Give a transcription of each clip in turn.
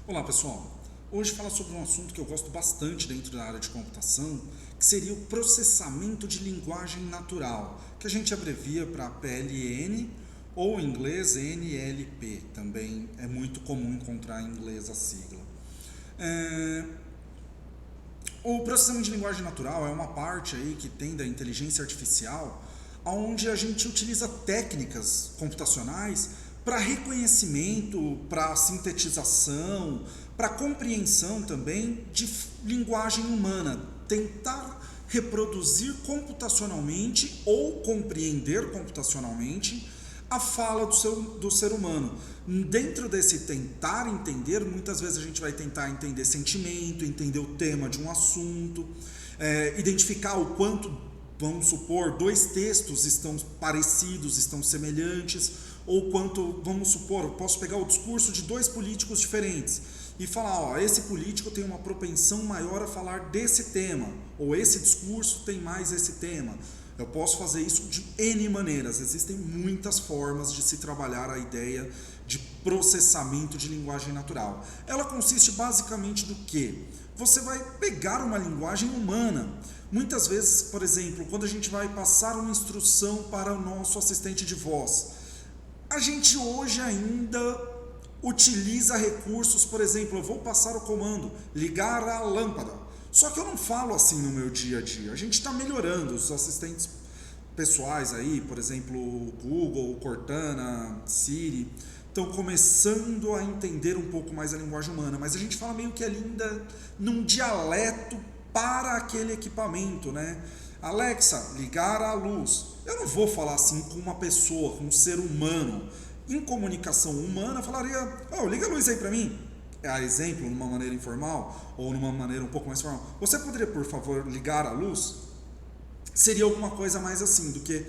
Olá pessoal, hoje falar sobre um assunto que eu gosto bastante dentro da área de computação, que seria o processamento de linguagem natural, que a gente abrevia para PLN ou em inglês NLP, também é muito comum encontrar em inglês a sigla. É, O processamento de linguagem natural é uma parte aí que tem da inteligência artificial, onde a gente utiliza técnicas computacionais para reconhecimento, para sintetização, para compreensão também de linguagem humana, tentar reproduzir computacionalmente ou compreender computacionalmente a fala do ser humano. Dentro desse tentar entender, muitas vezes a gente vai tentar entender sentimento, entender o tema de um assunto, identificar o quanto, vamos supor, dois textos estão parecidos, estão semelhantes, ou quanto, vamos supor, eu posso pegar o discurso de dois políticos diferentes e falar, ó, esse político tem uma propensão maior a falar desse tema, ou esse discurso tem mais esse tema. Eu posso fazer isso de N maneiras, existem muitas formas de se trabalhar a ideia de processamento de linguagem natural. Ela consiste basicamente do quê? Você vai pegar uma linguagem humana. Muitas vezes, por exemplo, quando a gente vai passar uma instrução para o nosso assistente de voz, a gente hoje ainda utiliza recursos, por exemplo, eu vou passar o comando, ligar a lâmpada. Só que eu não falo assim no meu dia a dia. A gente está melhorando os assistentes pessoais aí, por exemplo, Google, Cortana, Siri, estão começando a entender um pouco mais a linguagem humana, mas a gente fala meio que ainda num dialeto para aquele equipamento, né? Alexa, ligar a luz. Eu não vou falar assim com uma pessoa, com um ser humano. Em comunicação humana, eu falaria, oh, liga a luz aí para mim. A exemplo, numa maneira informal ou numa maneira um pouco mais formal. Você poderia, por favor, ligar a luz? Seria alguma coisa mais assim do que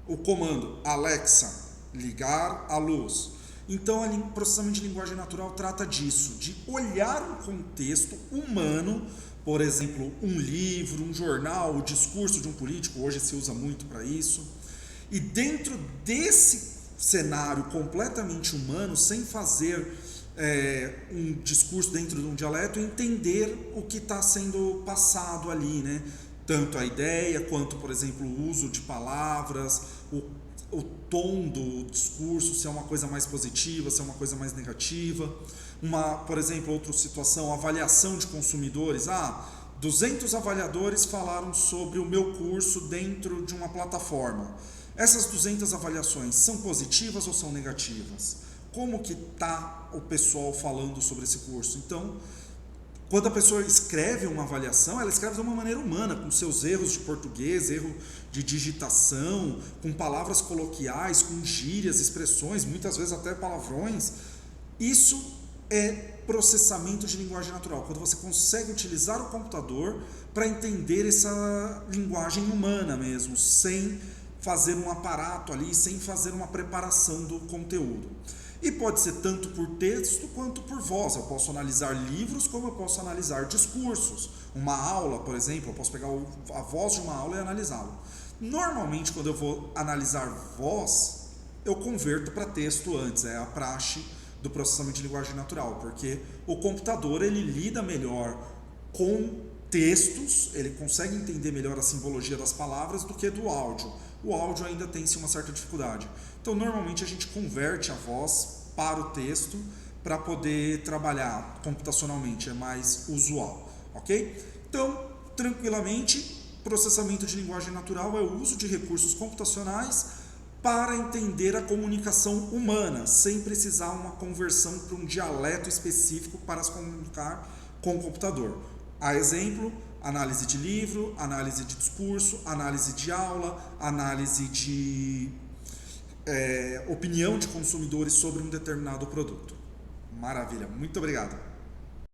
o comando Alexa, ligar a luz. Então, o processamento de linguagem natural trata disso, de olhar um contexto humano, por exemplo, um livro, um jornal, o discurso de um político, hoje se usa muito para isso, e dentro desse cenário completamente humano, sem fazer um discurso dentro de um dialeto, entender o que está sendo passado ali, né? Tanto a ideia, quanto, por exemplo, o uso de palavras, o tom do discurso, se é uma coisa mais positiva, se é uma coisa mais negativa. Por exemplo, outra situação, avaliação de consumidores. 200 avaliadores falaram sobre o meu curso dentro de uma plataforma. Essas 200 avaliações são positivas ou são negativas? Como que está o pessoal falando sobre esse curso? Então, quando a pessoa escreve uma avaliação, ela escreve de uma maneira humana, com seus erros de português, erro de digitação, com palavras coloquiais, com gírias, expressões, muitas vezes até palavrões. Isso é processamento de linguagem natural, quando você consegue utilizar o computador para entender essa linguagem humana mesmo, sem fazer um aparato ali, sem fazer uma preparação do conteúdo. E pode ser tanto por texto quanto por voz. Eu posso analisar livros como eu posso analisar discursos. Uma aula, por exemplo, eu posso pegar a voz de uma aula e analisá-la. Normalmente, quando eu vou analisar voz, eu converto para texto antes. É a praxe do processamento de linguagem natural, porque o computador ele lida melhor com textos, ele consegue entender melhor a simbologia das palavras do que do áudio. O áudio ainda tem-se uma certa dificuldade. Então, normalmente a gente converte a voz para o texto para poder trabalhar computacionalmente, é mais usual, ok? Então, tranquilamente, processamento de linguagem natural é o uso de recursos computacionais para entender a comunicação humana, sem precisar uma conversão para um dialeto específico para se comunicar com o computador. A exemplo, análise de livro, análise de discurso, análise de aula, análise de opinião de consumidores sobre um determinado produto. Maravilha, muito obrigado.